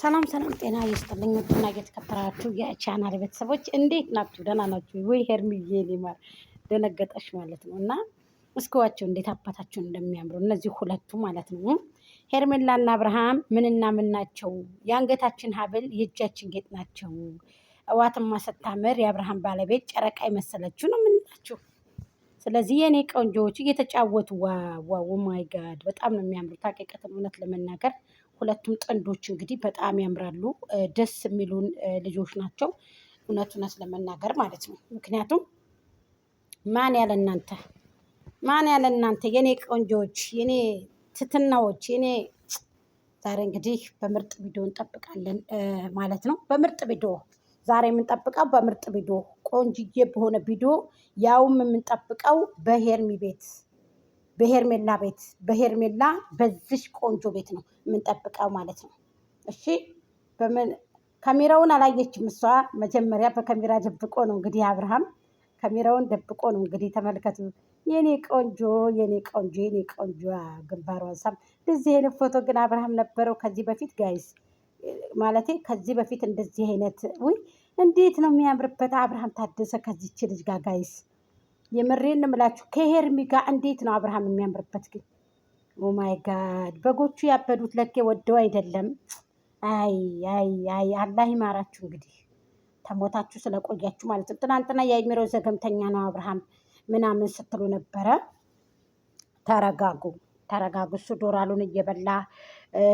ሰላም ሰላም ጤና ይስጥልኝ ውድና የተከበራችሁ የቻናል ቤተሰቦች እንዴት ናችሁ? ደህና ናችሁ ወይ? ሄርሚዬ ሊማር ደነገጠሽ ማለት ነው። እና እስከዋቸው እንዴት አባታቸውን እንደሚያምሩ እነዚህ ሁለቱ ማለት ነው። ሄርሜላና አብርሃም ምንና ምን ናቸው? የአንገታችን ሀብል የእጃችን ጌጥ ናቸው። እዋትማ ስታምር የአብርሃም ባለቤት ጨረቃ የመሰለችው ነው የምንላችሁ። ስለዚህ የኔ ቆንጆዎች እየተጫወቱ ዋው ማይ ጋድ በጣም ነው የሚያምሩት። ሀቂቀትን እውነት ለመናገር ሁለቱም ጥንዶች እንግዲህ በጣም ያምራሉ። ደስ የሚሉን ልጆች ናቸው። እውነት ለመናገር ማለት ነው። ምክንያቱም ማን ያለ እናንተ የኔ ቆንጆዎች፣ የኔ ትትናዎች፣ የኔ ዛሬ እንግዲህ በምርጥ ቪዲዮ እንጠብቃለን ማለት ነው። በምርጥ ቪዲዮ ዛሬ የምንጠብቀው በምርጥ ቪዲዮ ቆንጅዬ በሆነ ቪዲዮ ያውም የምንጠብቀው በሄርሚ ቤት በሄርሜላ ቤት በሄርሜላ በዚሽ ቆንጆ ቤት ነው የምንጠብቀው ማለት ነው። እሺ ካሜራውን አላየችም እሷ። መጀመሪያ በካሜራ ደብቆ ነው እንግዲህ አብርሃም ካሜራውን ደብቆ ነው እንግዲህ ተመልከቱ። የኔ ቆንጆ ግንባሯን ሳም እንደዚህ አይነት ፎቶ ግን አብርሃም ነበረው ከዚህ በፊት ጋይስ ማለቴ ከዚህ በፊት እንደዚህ አይነት እንዴት ነው የሚያምርበት አብርሃም ታደሰ ከዚች ልጅ ጋር ጋይስ። የምሬን እምላችሁ ከሄርሚ ጋር እንዴት ነው አብርሃም የሚያምርበት ግን። ኦ ማይ ጋድ በጎቹ ያበዱት ለኬ ወደው አይደለም። አይ አላህ ይማራችሁ እንግዲህ ተሞታችሁ ስለቆያችሁ ማለት ነው። ትናንትና የአይምሮ ዘገምተኛ ነው አብርሃም ምናምን ስትሉ ነበረ። ተረጋጉ። እሱ ዶራሉን እየበላ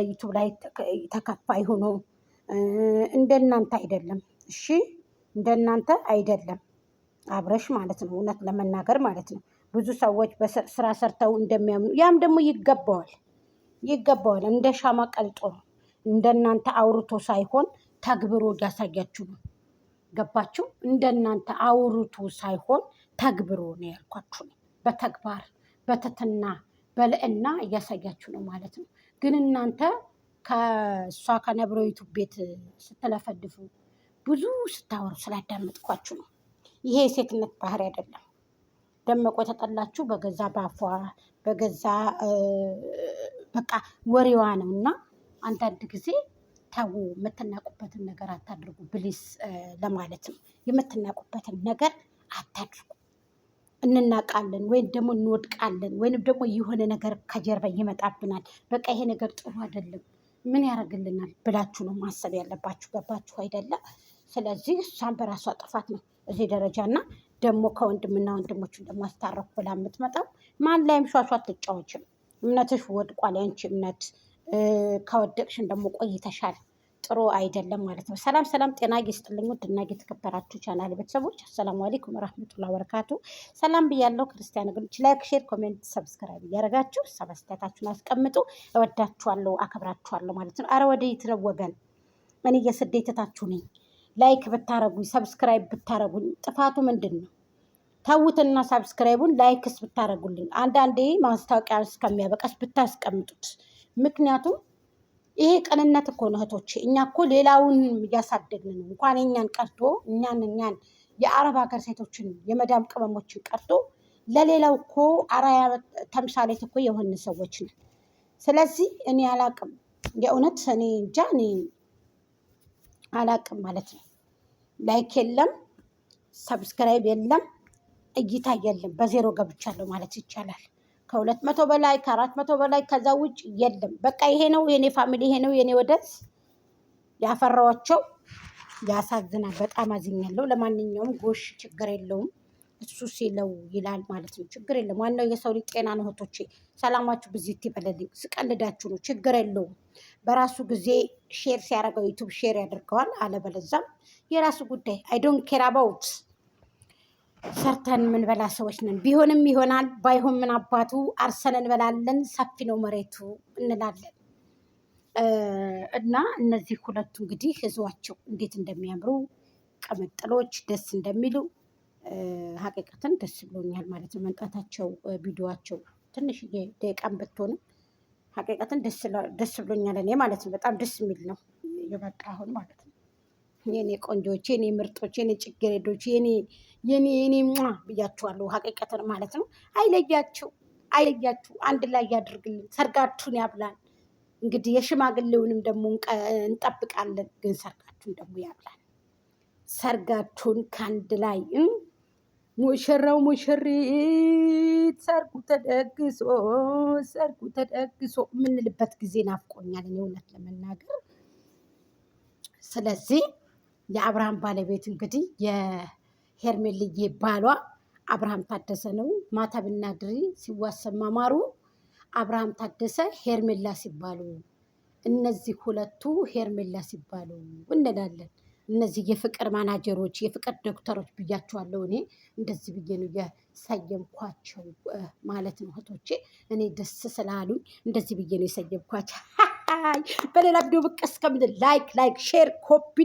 ዩቱብ ላይ ተከፋይ ሆኖ እንደናንተ አይደለም። እሺ እንደናንተ አይደለም አብረሽ ማለት ነው። እውነት ለመናገር ማለት ነው ብዙ ሰዎች በስራ ሰርተው እንደሚያምኑ ያም ደግሞ ይገባዋል። እንደ ሻማ ቀልጦ ነው። እንደናንተ አውርቶ ሳይሆን ተግብሮ እያሳያችሁ ነው። ገባችሁ? እንደናንተ አውርቶ ሳይሆን ተግብሮ ነው ያልኳችሁ ነው። በተግባር በትትና በልዕና እያሳያችሁ ነው ማለት ነው። ግን እናንተ ከእሷ ከነብሮ ዩቱብ ቤት ስትለፈልፉ ብዙ ስታወሩ ስላዳመጥኳችሁ ነው። ይሄ የሴትነት ባህሪ አይደለም። ደመቆ የተጠላችሁ በገዛ ባፏ በገዛ በቃ ወሬዋ ነው። እና አንዳንድ ጊዜ ተው፣ የምትናቁበትን ነገር አታድርጉ ብሊስ ለማለት ነው። የምትናቁበትን ነገር አታድርጉ። እንናቃለን ወይም ደግሞ እንወድቃለን ወይም ደግሞ የሆነ ነገር ከጀርባ ይመጣብናል። በቃ ይሄ ነገር ጥሩ አይደለም፣ ምን ያደርግልናል ብላችሁ ነው ማሰብ ያለባችሁ። ገባችሁ አይደለም? ስለዚህ እሷን በራሷ ጥፋት ነው እዚህ ደረጃ እና ደግሞ ከወንድምና ወንድሞቹ እንደማስታረኩ ብላ የምትመጣው ማን ላይም ሿሿ አትጫወችም። እምነትሽ ወድቋል። ያንቺ እምነት ከወደቅሽን ደግሞ ቆይተሻል። ጥሩ አይደለም ማለት ነው። ሰላም ጤና ይስጥልኝ ውድና የተከበራችሁ ቻናል ቤተሰቦች አሰላሙ አለይኩም ወራህመቱላሂ ወበረካቱ። ሰላም ብያለሁ። ክርስቲያን ወገኖች ላይክ፣ ሼር፣ ኮሜንት፣ ሰብስክራይብ እያደረጋችሁ አስተያየታችሁን አስቀምጡ። እወዳችኋለሁ፣ አከብራችኋለሁ ማለት ነው። አረ ወደ የትለው ወገን እኔ የስደትታችሁ ነኝ። ላይክ ብታረጉኝ ሰብስክራይብ ብታረጉኝ ጥፋቱ ምንድን ነው? ተዉትና ሰብስክራይቡን ላይክስ ብታረጉልኝ አንዳንዴ ማስታወቂያ እስከሚያበቃስ ብታስቀምጡት። ምክንያቱም ይሄ ቅንነት እኮ ነው እህቶቼ። እኛ እኮ ሌላውን እያሳደግን ነው። እንኳን እኛን ቀርቶ እኛን የአረብ ሀገር ሴቶችን የመዳም ቅመሞችን ቀርቶ ለሌላው እኮ አራያ ተምሳሌት እኮ የሆን ሰዎች ነን። ስለዚህ እኔ አላቅም፣ የእውነት እኔ እንጃ፣ እኔ አላቅም ማለት ነው። ላይክ የለም፣ ሰብስክራይብ የለም፣ እይታ የለም። በዜሮ ገብቻለሁ ማለት ይቻላል። 200 በላይ 400 በላይ ከዛ ውጭ የለም። በቃ ይሄ ነው የኔ ፋሚሊ፣ ይሄ ነው የኔ ወደስ ያፈራዋቸው። ያሳዝናል። በጣም አዝኛለሁ። ለማንኛውም ጎሽ ችግር የለውም እሱ ሲለው ይላል ማለት ነው። ችግር የለም። ዋናው የሰው ልጅ ጤና ነው እህቶቼ። ሰላማችሁ ብዚት ይበለልኝ። ስቀልዳችሁ ነው። ችግር የለውም። በራሱ ጊዜ ሼር ሲያደርገው ዩቱብ ሼር ያደርገዋል። አለበለዛም የራሱ ጉዳይ። አይ ዶንት ኬር አባውት። ሰርተን ምንበላ ሰዎች ነን። ቢሆንም ይሆናል፣ ባይሆን ምን አባቱ አርሰን እንበላለን። ሰፊ ነው መሬቱ እንላለን። እና እነዚህ ሁለቱ እንግዲህ ህዝባቸው እንዴት እንደሚያምሩ ቅምጥሎች ደስ እንደሚሉ ሀቂቀትን ደስ ብሎኛል ማለት ነው። መምጣታቸው ቪዲዮቸው ትንሽ ደቂቃን ብትሆንም ሀቂቀትን ደስ ብሎኛል እኔ ማለት ነው። በጣም ደስ የሚል ነው የመጣ አሁን ማለት ነው። የኔ ቆንጆች፣ የኔ ምርጦች፣ የኔ ጭገሬዶች፣ የኔ ብያችኋለሁ ሀቂቀትን ማለት ነው። አይለያችሁ፣ አንድ ላይ ያድርግልን፣ ሰርጋችሁን ያብላል። እንግዲህ የሽማግሌውንም ደግሞ እንጠብቃለን። ግን ሰርጋችሁን ደግሞ ያብላል። ሰርጋችሁን ከአንድ ላይ ሙሽራው ሙሽሪት ሰርጉ ተደግሶ የምንልበት ጊዜ ናፍቆኛል እኔ እውነት ለመናገር። ስለዚህ የአብርሃም ባለቤት እንግዲህ የሄርሜልዬ ባሏ አብርሃም ታደሰ ነው። ማታ ብናድሪ ሲዋሰማ ማሩ አብርሃም ታደሰ ሄርሜላ ሲባሉ እነዚህ ሁለቱ ሄርሜላ ሲባሉ እንላለን። እነዚህ የፍቅር ማናጀሮች የፍቅር ዶክተሮች ብያቸዋለሁ። እኔ እንደዚህ ብዬ ነው የሰየምኳቸው ማለት ነው እህቶቼ። እኔ ደስ ስላሉኝ እንደዚህ ብዬ ነው የሰየምኳቸው። በሌላ ቪዲዮ ብቅ እስከምንል ላይክ ሼር ኮፒ